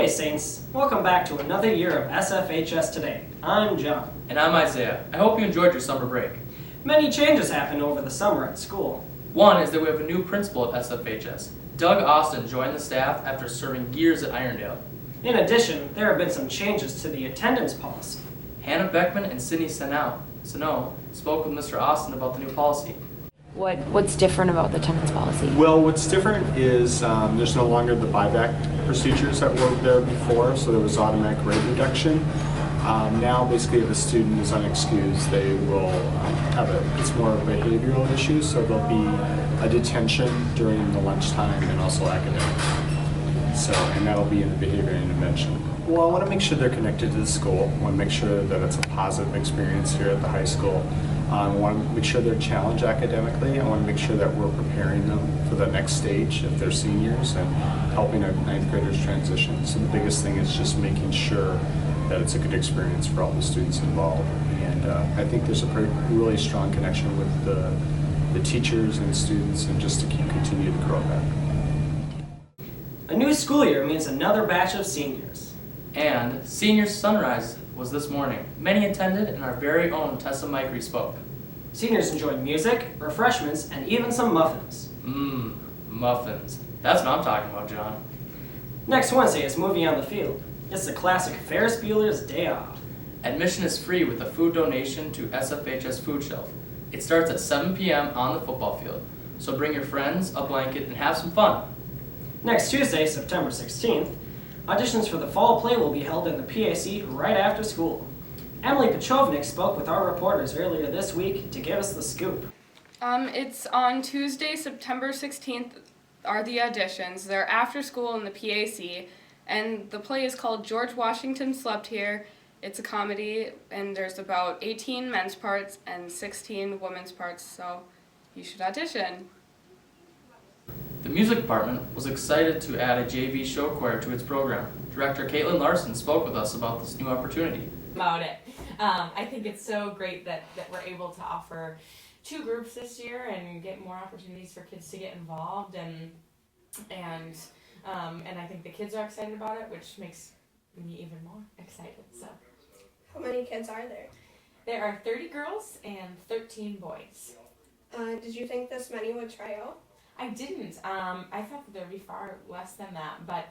Hey Saints, welcome back to another year of SFHS Today. I'm John. And I'm Isaiah. I hope you enjoyed your summer break. Many changes happened over the summer at school. One is that we have a new principal at SFHS. Doug Austin joined the staff after serving years at Irondale. In addition, there have been some changes to the attendance policy. Hannah Beckman and Sydney Sano spoke with Mr. Austin about the new policy. What's different about the attendance policy? Well, what's different is there's no longer the buyback procedures that were there before, so there was automatic rate reduction. Now, basically, if a student is unexcused, they will it's more of a behavioral issue, so there'll be a detention during the lunchtime and also academic. And that'll be in the behavior intervention. Well, I want to make sure they're connected to the school. I want to make sure that it's a positive experience here at the high school. I want to make sure they're challenged academically. I want to make sure that we're preparing them for the next stage if they're seniors and helping our ninth graders transition. So the biggest thing is just making sure that it's a good experience for all the students involved. And I think there's a really strong connection with the teachers and students, and just to continue to grow that. A new school year means another batch of seniors. And Senior Sunrise was this morning. Many attended, and our very own Tessa Micrey spoke. Seniors enjoyed music, refreshments, and even some muffins. Muffins. That's what I'm talking about, John. Next Wednesday is Movie on the Field. It's the classic Ferris Bueller's Day Off. Admission is free with a food donation to SFHS Food Shelf. It starts at 7 p.m. on the football field. So bring your friends, a blanket, and have some fun. Next Tuesday, September 16th, auditions for the fall play will be held in the PAC right after school. Emily Pechovnik spoke with our reporters earlier this week to give us the scoop. It's on Tuesday, September 16th are the auditions. They're after school in the PAC, and the play is called George Washington Slept Here. It's a comedy, and there's about 18 men's parts and 16 women's parts, so you should audition. The music department was excited to add a JV show choir to its program. Director Caitlin Larson spoke with us about this new opportunity. I think it's so great that we're able to offer two groups this year and get more opportunities for kids to get involved, and I think the kids are excited about it, which makes me even more excited. So, how many kids are there? There are 30 girls and 13 boys. Did you think this many would try out? I didn't. I thought that there'd be far less than that, but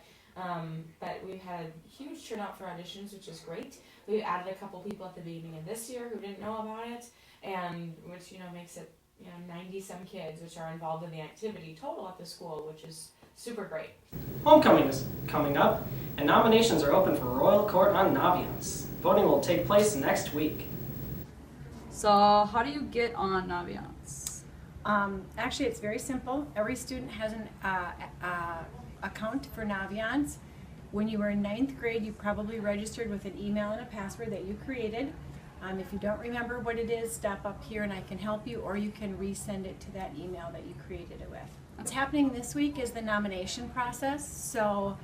we've had a huge turnout for auditions, which is great. We added a couple people at the beginning of this year who didn't know about it, and which makes it 90 some kids which are involved in the activity total at the school, which is super great. Homecoming is coming up, and nominations are open for Royal Court on Naviance. Voting will take place next week. So how do you get on Naviance? Actually, it's very simple. Every student has an account for Naviance. When you were in ninth grade, you probably registered with an email and a password that you created. If you don't remember what it is, stop up here and I can help you, or you can resend it to that email that you created it with. What's happening this week is the nomination process. So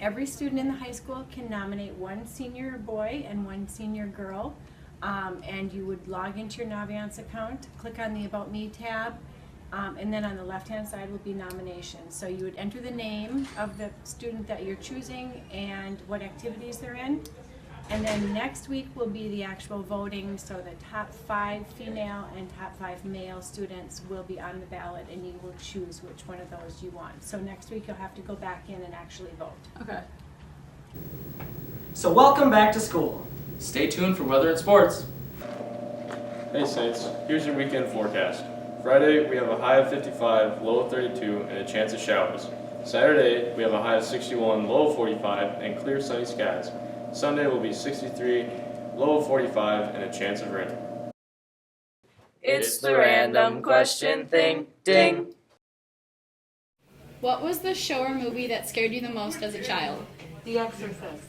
every student in the high school can nominate one senior boy and one senior girl. And you would log into your Naviance account, click on the About Me tab, and then on the left-hand side will be nominations. So you would enter the name of the student that you're choosing and what activities they're in. And then next week will be the actual voting, so the top 5 female and top 5 male students will be on the ballot, and you will choose which one of those you want. So next week you'll have to go back in and actually vote. Okay. So welcome back to school. Stay tuned for weather and sports. Hey Saints, here's your weekend forecast. Friday, we have a high of 55, low of 32, and a chance of showers. Saturday, we have a high of 61, low of 45, and clear sunny skies. Sunday will be 63, low of 45, and a chance of rain. It's the random question thing, ding. What was the show or movie that scared you the most as a child? The Exorcist.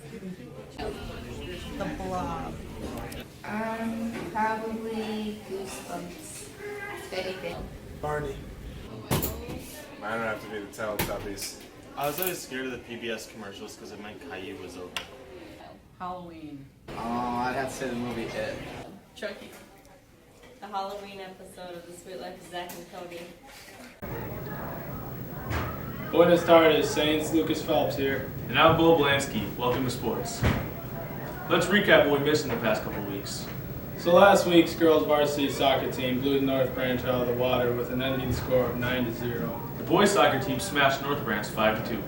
The Blob. Probably Goosebumps. Anything. Barney. Mine would have to be the Teletubbies. I was always scared of the PBS commercials because it meant Caillou was over. Halloween. Oh, I'd have to say the movie It. Chucky. The Halloween episode of The Sweet Life of Zack and Cody. Buenas tardes, Saints. Lucas Phelps here. And I'm Bo Blansky. Welcome to sports. Let's recap what we missed in the past couple weeks. So last week's girls varsity soccer team blew the North Branch out of the water with an ending score of 9-0. The boys soccer team smashed North Branch 5-2.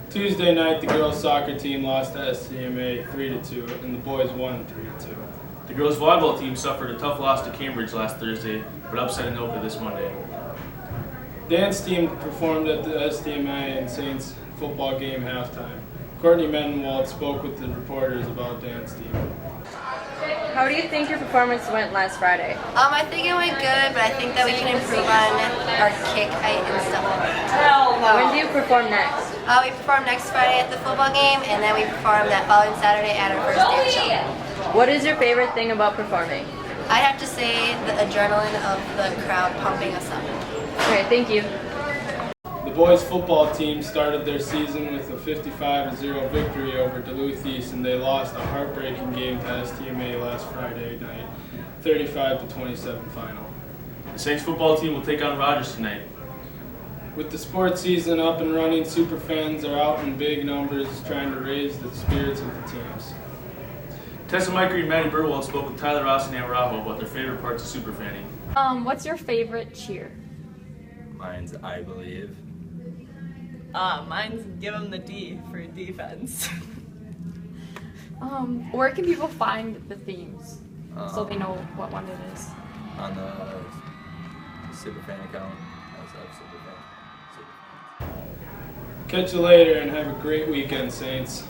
Tuesday night, the girls soccer team lost to SCMA 3-2, and the boys won 3-2. The girls volleyball team suffered a tough loss to Cambridge last Thursday, but upset Anoka this Monday. Dance team performed at the SDMA and Saints football game halftime. Courtney Mendenwald spoke with the reporters about dance team. How do you think your performance went last Friday? I think it went good, but I think that we can improve on our kick height and stuff. When do you perform next? We perform next Friday at the football game, and then we perform that following Saturday at our first dance show. What is your favorite thing about performing? I'd have to say the adrenaline of the crowd pumping us up. Okay, thank you. The boys football team started their season with a 55-0 victory over Duluth East, and they lost a heartbreaking game to STMA last Friday night, 35-27 final. The Saints football team will take on Rogers tonight. With the sports season up and running, superfans are out in big numbers trying to raise the spirits of the teams. Tessa Mickery and Maddie Burwald spoke with Tyler Ross and Amarajo about their favorite parts of superfanning. What's your favorite cheer? Mine's I Believe. Mine's Give 'em the D for defense. Where can people find the themes so they know what one it is? On the Superfan account. Catch you later and have a great weekend, Saints.